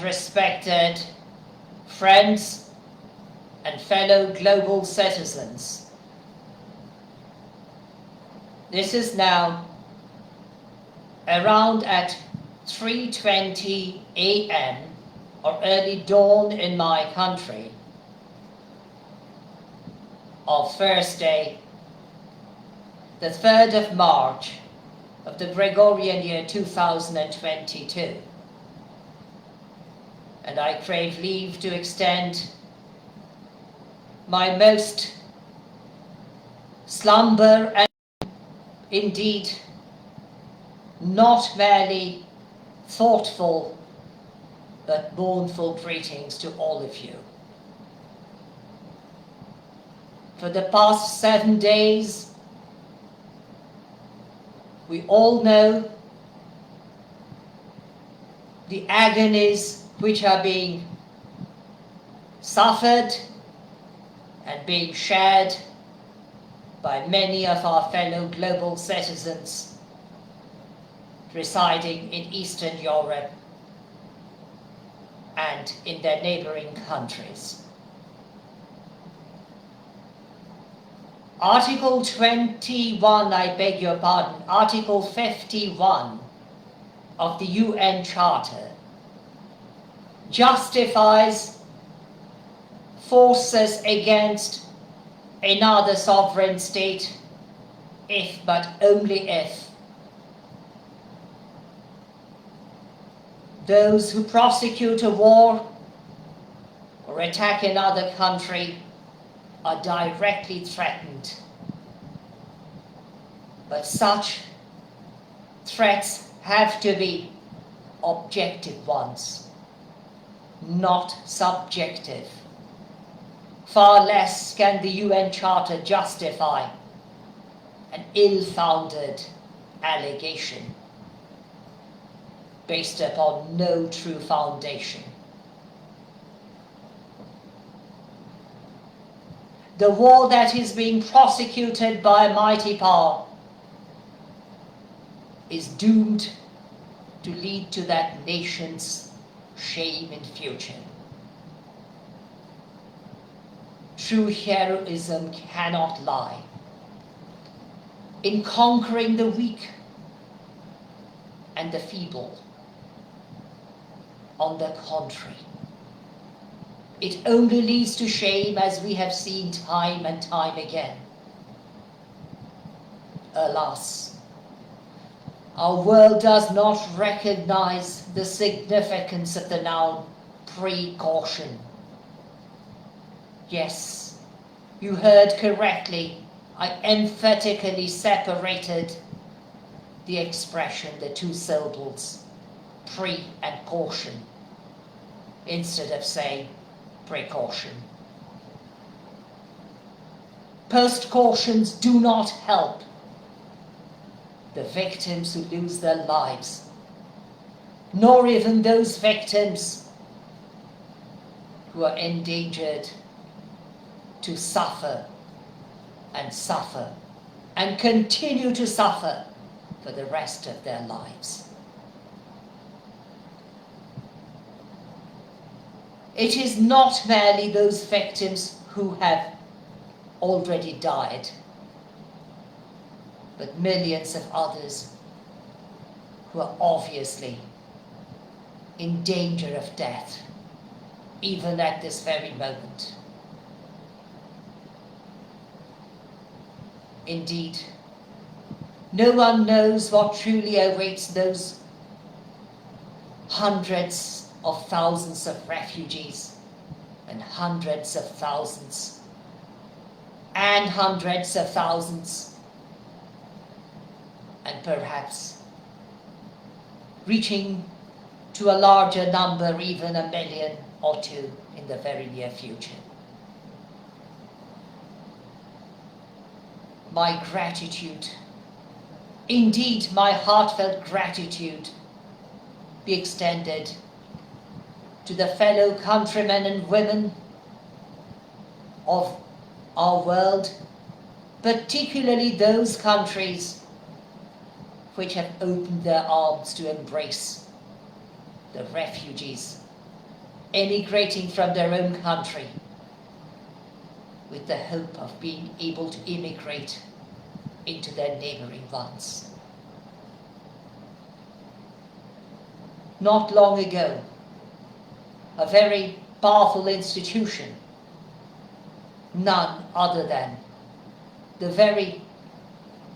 respected friends and fellow global citizens, this is now around at 3:20 a.m. or early dawn in my country of Thursday, the 3rd of March of the Gregorian year 2022. And I crave leave to extend my most slumber and indeed not merely thoughtful but mournful greetings to all of you. For the past 7 days, we all know the agonies which are being suffered and being shared by many of our fellow global citizens residing in Eastern Europe and in their neighboring countries. Article 21, I beg your pardon, Article 51 of the UN Charter justifies forces against another sovereign state if, but only if, those who prosecute a war or attack another country are directly threatened. But such threats have to be objective ones, not subjective. Far less can the UN Charter justify an ill-founded allegation based upon no true foundation. The war that is being prosecuted by a mighty power is doomed to lead to that nation's shame in future. True heroism cannot lie in conquering the weak and the feeble. On the contrary, it only leads to shame, as we have seen time and time again. Alas, our world does not recognize the significance of the noun precaution. Yes, you heard correctly. I emphatically separated the expression, the two syllables, pre and caution, instead of saying precaution. Post-cautions do not help the victims who lose their lives, nor even those victims who are endangered to suffer and continue to suffer for the rest of their lives. It is not merely those victims who have already died, but millions of others who are obviously in danger of death, even at this very moment. Indeed, no one knows what truly awaits those hundreds of thousands of refugees and hundreds of thousands and hundreds of thousands, and perhaps reaching to a larger number, even 1 million or 2 in the very near future. My gratitude, indeed my heartfelt gratitude, be extended to the fellow countrymen and women of our world, particularly those countries which have opened their arms to embrace the refugees emigrating from their own country with the hope of being able to immigrate into their neighboring ones. Not long ago, a very powerful institution, none other than the very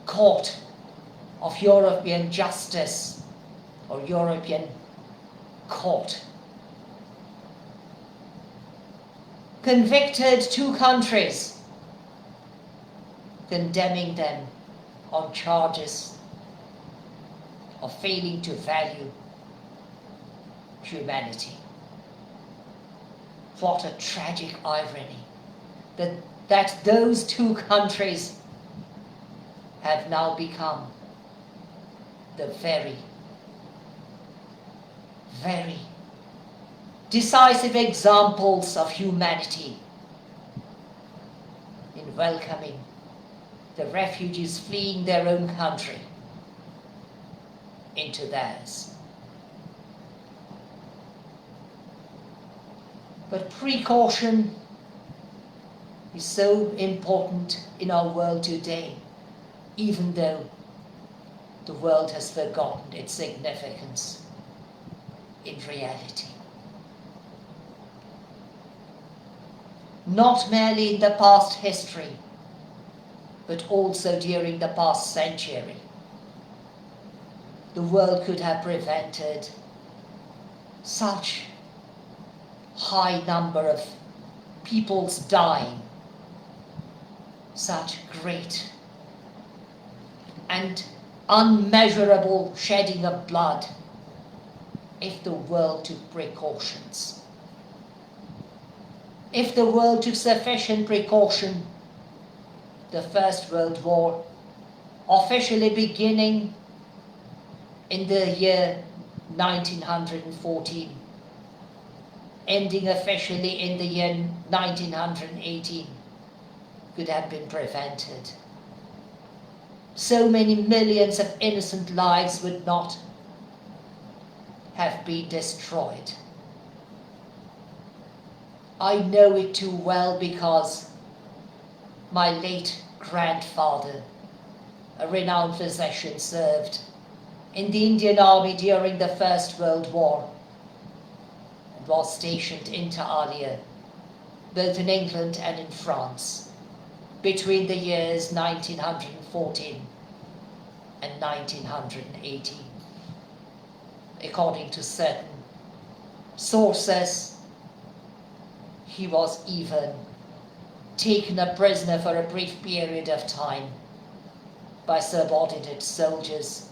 court of European justice or European court, convicted 2 countries, condemning them on charges of failing to value humanity. What a tragic irony that those 2 countries have now become the very, very decisive examples of humanity in welcoming the refugees fleeing their own country into theirs. But precaution is so important in our world today, even though the world has forgotten its significance in reality. Not merely in the past history, but also during the past century, the world could have prevented such high number of peoples dying, such great and unmeasurable shedding of blood, if the world took precautions. If the world took sufficient precaution, the First World War, officially beginning in the year 1914, ending officially in the year 1918, could have been prevented. So many millions of innocent lives would not have been destroyed. I know it too well because my late grandfather, a renowned physician, served in the Indian Army during the First World War and was stationed inter alia, both in England and in France, between the years 1914 and 1918. According to certain sources, he was even taken a prisoner for a brief period of time by subordinate soldiers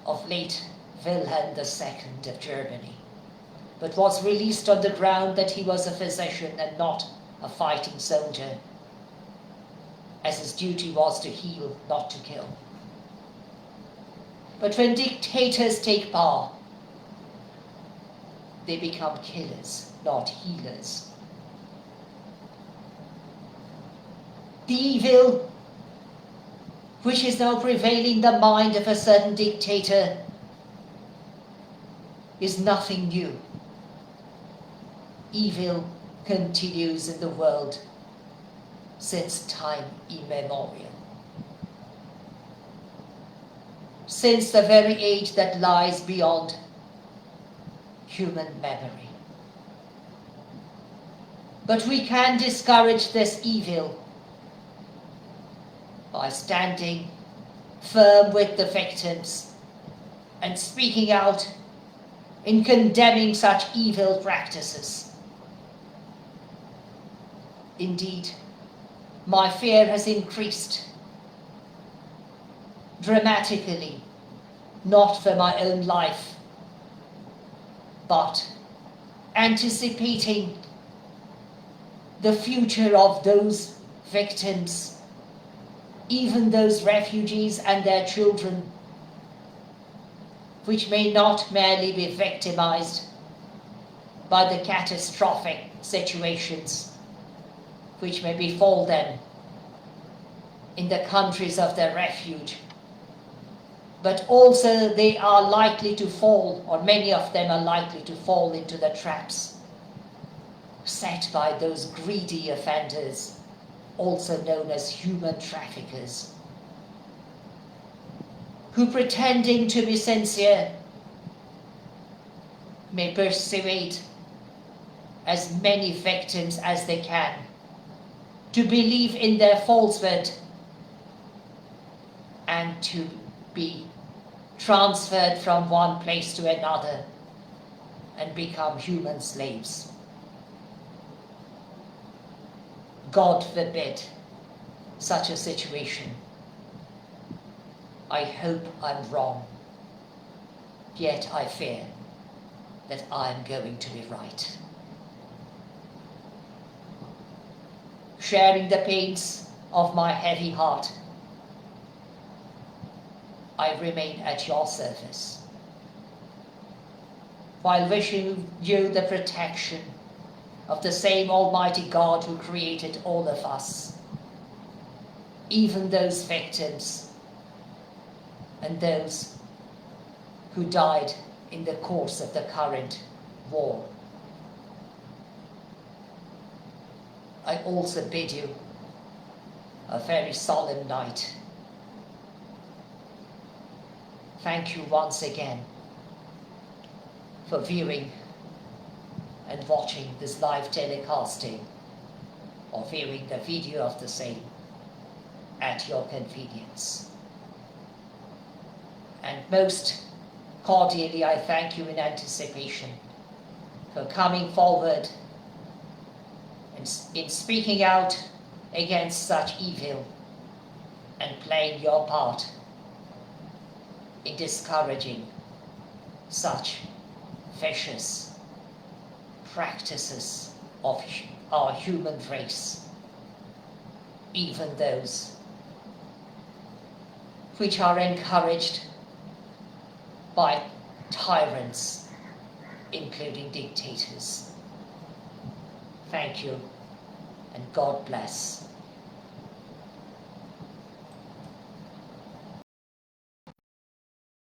of late Wilhelm II of Germany, but was released on the ground that he was a physician and not a fighting soldier, as his duty was to heal, not to kill. But when dictators take power, they become killers, not healers. The evil which is now prevailing the mind of a certain dictator is nothing new. Evil continues in the world since time immemorial. Since the very age that lies beyond human memory. But we can discourage this evil by standing firm with the victims and speaking out in condemning such evil practices. Indeed, my fear has increased dramatically, not for my own life, but anticipating the future of those victims, even those refugees and their children, which may not merely be victimized by the catastrophic situations which may befall them in the countries of their refuge, but also they are likely to fall, or many of them are likely to fall into the traps set by those greedy offenders, also known as human traffickers, who, pretending to be sincere, may persuade as many victims as they can to believe in their falsehood and to be transferred from one place to another and become human slaves. God forbid such a situation. I hope I'm wrong, yet I fear that I am going to be right. Sharing the pains of my heavy heart, I remain at your service, while wishing you the protection of the same Almighty God who created all of us, even those victims and those who died in the course of the current war. I also bid you a very solemn night. Thank you once again for viewing and watching this live telecasting or viewing the video of the same at your convenience. And most cordially, I thank you in anticipation for coming forward and in speaking out against such evil and playing your part in discouraging such vicious practices of our human race, even those which are encouraged by tyrants, including dictators. Thank you, and God bless.